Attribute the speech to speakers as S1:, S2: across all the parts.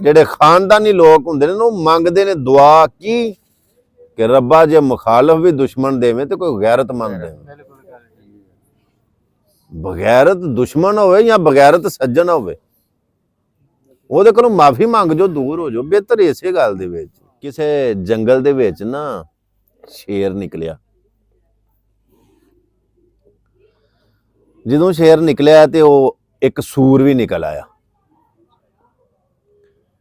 S1: ਜਿਹੜੇ ਖਾਨਦਾਨੀ ਲੋਕ ਹੁੰਦੇ ਨੇ ਉਹ ਮੰਗਦੇ ਨੇ ਦੁਆ ਕੀ ਕਿ ਰੱਬਾ ਜੇ ਮੁਖਾਲਫ ਵੀ ਦੁਸ਼ਮਣ ਦੇਵੇ ਤੇ ਕੋਈ ਗੈਰਤਮੰਦ ਦੇਵੇ। ਬਗੈਰਤ ਦੁਸ਼ਮਣ ਹੋਵੇ ਜਾਂ ਬਗੈਰਤ ਸੱਜਣ ਹੋਵੇ ਉਹਦੇ ਕੋਲੋਂ ਮਾਫੀ ਮੰਗ ਜੋ, ਦੂਰ ਹੋ ਜਾਓ। ਬਿਹਤਰ ਇਸੇ ਗੱਲ ਦੇ ਵਿੱਚ ਕਿਸੇ ਜੰਗਲ ਦੇ ਵਿੱਚ ਨਾ ਸ਼ੇਰ ਨਿਕਲਿਆ। ਜਦੋਂ ਸ਼ੇਰ ਨਿਕਲਿਆ ਤੇ ਉਹ ਇੱਕ ਸੂਰ ਵੀ ਨਿਕਲ ਆਇਆ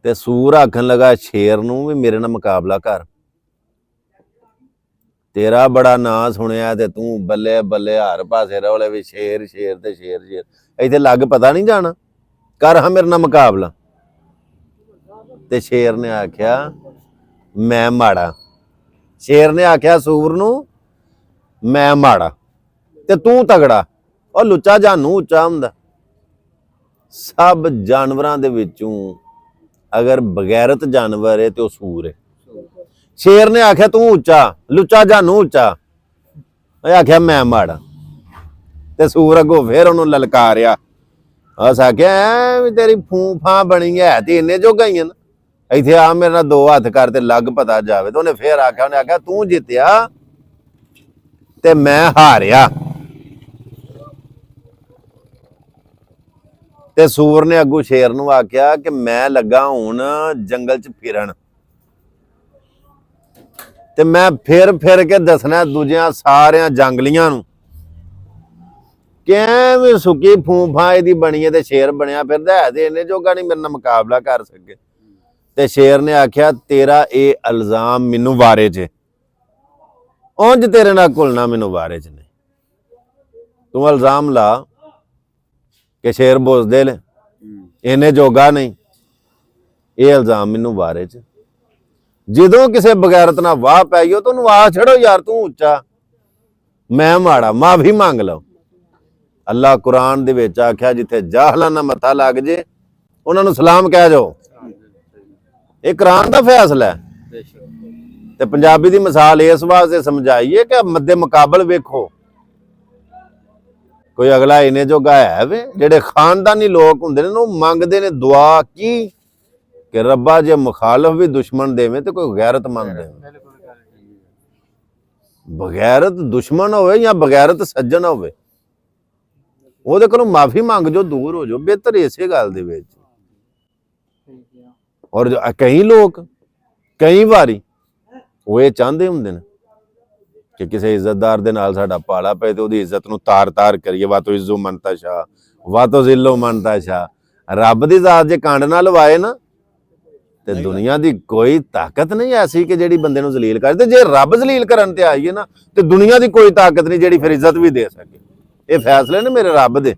S1: ਤੇ ਸੂਰ ਆਖਣ ਲੱਗਾ ਸ਼ੇਰ ਨੂੰ ਵੀ ਮੇਰੇ ਨਾਲ ਮੁਕਾਬਲਾ ਕਰ, ਤੇਰਾ ਬੜਾ ਨਾਂ ਸੁਣਿਆ ਤੇ ਤੂੰ ਬੱਲੇ ਬੱਲੇ ਹਰ ਪਾਸੇ ਰੌਲੇ ਵੀ ਸ਼ੇਰ ਸ਼ੇਰ ਤੇ ਸ਼ੇਰ ਸ਼ੇਰ, ਇੱਥੇ ਲੱਗ ਪਤਾ ਨਹੀਂ ਜਾਣਾ, ਕਰ ਹਾਂ ਮੇਰੇ ਨਾਲ ਮੁਕਾਬਲਾ। ਤੇ ਸ਼ੇਰ ਨੇ ਆਖਿਆ ਮੈਂ ਮਾੜਾ। ਸ਼ੇਰ ਨੇ ਆਖਿਆ ਸੂਰ ਨੂੰ ਮੈਂ ਮਾੜਾ ਤੇ ਤੂੰ ਤਗੜਾ। ਉਹ ਲੁੱਚਾ ਜਾਨੂ ਉੱਚਾ ਹੁੰਦਾ। ਸਭ ਜਾਨਵਰਾਂ ਦੇ ਵਿੱਚੋਂ ਅਗਰ ਬਗੈਰਤ ਜਾਨਵਰ ਹੈ ਤੇ ਉਹ ਸੂਰ ਹੈ। ਸ਼ੇਰ ਨੇ ਆਖਿਆ ਤੂੰ ਉੱਚਾ, ਲੁੱਚਾ ਜਾਨੂ ਉੱਚਾ। ਉਹ ਆਖਿਆ ਮੈਂ ਮਾੜਾ। ਤੇ ਸੂਰ ਅੱਗੋਂ ਫੇਰ ਉਹਨੂੰ ਲਲਕਾਰਿਆ। ਉਸ ਆਖਿਆ ਵੀ ਤੇਰੀ ਫੂਫਾਂ ਬਣੀ ਹੈ ਤੇ ਇੰਨੇ ਜੋ ਗਈਆਂ ਨਾ, ਇੱਥੇ ਆ ਮੇਰੇ ਨਾਲ ਦੋ ਹੱਥ ਕਰ ਤੇ ਲੱਗ ਪਤਾ ਜਾਵੇ। ਤੇ ਉਹਨੇ ਫੇਰ ਆਖਿਆ, ਉਹਨੇ ਆਖਿਆ ਤੂੰ ਜਿੱਤਿਆ ਤੇ ਮੈਂ ਹਾਰਿਆ। ਤੇ ਸੂਰ ਨੇ ਅੱਗੋਂ ਸ਼ੇਰ ਨੂੰ ਆਖਿਆ ਕਿ ਮੈਂ ਲੱਗਾ ਹੁਣ ਜੰਗਲ 'ਚ ਫਿਰਨ ਤੇ ਮੈਂ ਫਿਰ ਕੇ ਦੱਸਣਾ ਦੂਜਿਆਂ ਸਾਰਿਆਂ ਜੰਗਲੀਆਂ ਨੂੰ ਕਿਵੇਂ ਸੁੱਕੀ ਫੂਫਾ ਇਹਦੀ ਬਣੀ ਹੈ ਤੇ ਸ਼ੇਰ ਬਣਿਆ ਫਿਰਦਾ ਹੈ ਤੇ ਇਹਨੇ ਜੋਗਾ ਨਹੀਂ ਮੇਰੇ ਨਾਲ ਮੁਕਾਬਲਾ ਕਰ ਸਕੇ। ਤੇ ਸ਼ੇਰ ਨੇ ਆਖਿਆ ਤੇਰਾ ਇਹ ਇਲਜ਼ਾਮ ਮੈਨੂੰ ਵਾਰੇ 'ਚ, ਉਂਝ ਤੇਰੇ ਨਾਲ ਘੁਲਣਾ ਮੈਨੂੰ ਵਾਰੇ 'ਚ ਨਹੀਂ। ਤੂੰ ਇਲਜ਼ਾਮ ਲਾ ਕਿ ਸ਼ੇਰ ਬੁਜ਼ਦਿਲ ਇਹਨੇ ਜੋਗਾ ਨਹੀਂ, ਇਹ ਇਲਜ਼ਾਮ ਮੈਨੂੰ ਵਾਰੇ 'ਚ। ਜਦੋਂ ਕਿਸੇ ਬਗੈਰਤ ਨਾਲ ਵਾਹ ਪੈ ਗਈ ਤਾਂ ਉਹਨੂੰ ਆਹ ਛੜੋ ਯਾਰ ਤੂੰ ਉੱਚਾ ਮੈਂ ਮਾੜਾ, ਮਾਫੀ ਮੰਗ ਲਓ। ਅੱਲਾਹ ਕੁਰਾਨ ਦੇ ਵਿੱਚ ਆਖਿਆ ਜਿੱਥੇ ਜਾਹਲਾਂ ਨਾਲ ਮੱਥਾ ਲੱਗ ਜੇ ਉਹਨਾਂ ਨੂੰ ਸਲਾਮ ਕਹਿ ਜਾਓ। ਇਹ ਕੁਰਾਨ ਦਾ ਫੈਸਲਾ ਹੈ। ਤੇ ਪੰਜਾਬੀ ਦੀ ਮਿਸਾਲ ਇਸ ਵਾਸਤੇ ਸਮਝਾਈਏ ਕਿ ਮੱਦੇ ਮੁਕਾਬਲ ਵੇਖੋ ਕੋਈ ਅਗਲਾ ਇਹਨੇ ਜੋਗਾ ਹੈ ਵੇ। ਜਿਹੜੇ ਖਾਨਦਾਨੀ ਲੋਕ ਹੁੰਦੇ ਨੇ ਉਹ ਮੰਗਦੇ ਨੇ ਦੁਆ ਕੀ ਕਿ ਰੱਬਾ ਜੇ ਮੁਖਾਲਫ ਵੀ ਦੁਸ਼ਮਣ ਦੇਵੇ ਤੇ ਕੋਈ ਗੈਰਤਮੰਦ ਦੇਵੇ। ਬਗੈਰਤ ਦੁਸ਼ਮਣ ਹੋਵੇ ਜਾਂ ਬਗੈਰਤ ਸੱਜਣ ਹੋਵੇ ਉਹਦੇ ਕੋਲੋਂ ਮਾਫੀ ਮੰਗ ਜੋ, ਦੂਰ ਹੋ ਜਾਓ। ਬਿਹਤਰ ਇਸੇ ਗੱਲ ਦੇ ਵਿੱਚ। ਔਰ ਕਈ ਲੋਕ ਕਈ ਵਾਰੀ ਉਹ ਇਹ ਚਾਹੁੰਦੇ ਹੁੰਦੇ ਨੇ ਕਿ ਕਿਸੇ ਇੱਜ਼ਤਦਾਰ ਦੇ ਨਾਲ ਸਾਡਾ ਪਾਲਾ ਪਏ ਤੇ ਉਹਦੀ ਇੱਜ਼ਤ ਨੂੰ ਤਾਰ-ਤਾਰ ਕਰੀਏ। ਵਾਤੋ ਇੱਜ਼ੋ ਮੰਨਤਾ ਸ਼ਾਹ, ਵਾਤੋ ਜ਼ਿੱਲੋ ਮੰਨਤਾ ਸ਼ਾਹ। ਰੱਬ ਦੀ ਜ਼ਾਤ ਜੇ ਕੰਡ ਨਾ ਲਵਾਏ ਨਾ ਤੇ ਦੁਨੀਆ ਦੀ ਕੋਈ ਤਾਕਤ ਨਹੀਂ ਐਸੀ ਕਿ ਜਿਹੜੀ ਬੰਦੇ ਨੂੰ ਜ਼ਲੀਲ ਕਰੇ। ਤੇ ਜੇ ਰੱਬ ਜ਼ਲੀਲ ਕਰਨ ਤੇ ਆਈਏ ਨਾ ਤੇ ਦੁਨੀਆ ਦੀ ਕੋਈ ਤਾਕਤ ਨਹੀਂ ਜਿਹੜੀ ਫਿਰ ਇੱਜ਼ਤ ਵੀ ਦੇ ਸਕੇ। ਇਹ ਫੈਸਲੇ ਨੇ ਮੇਰੇ ਰੱਬ ਦੇ।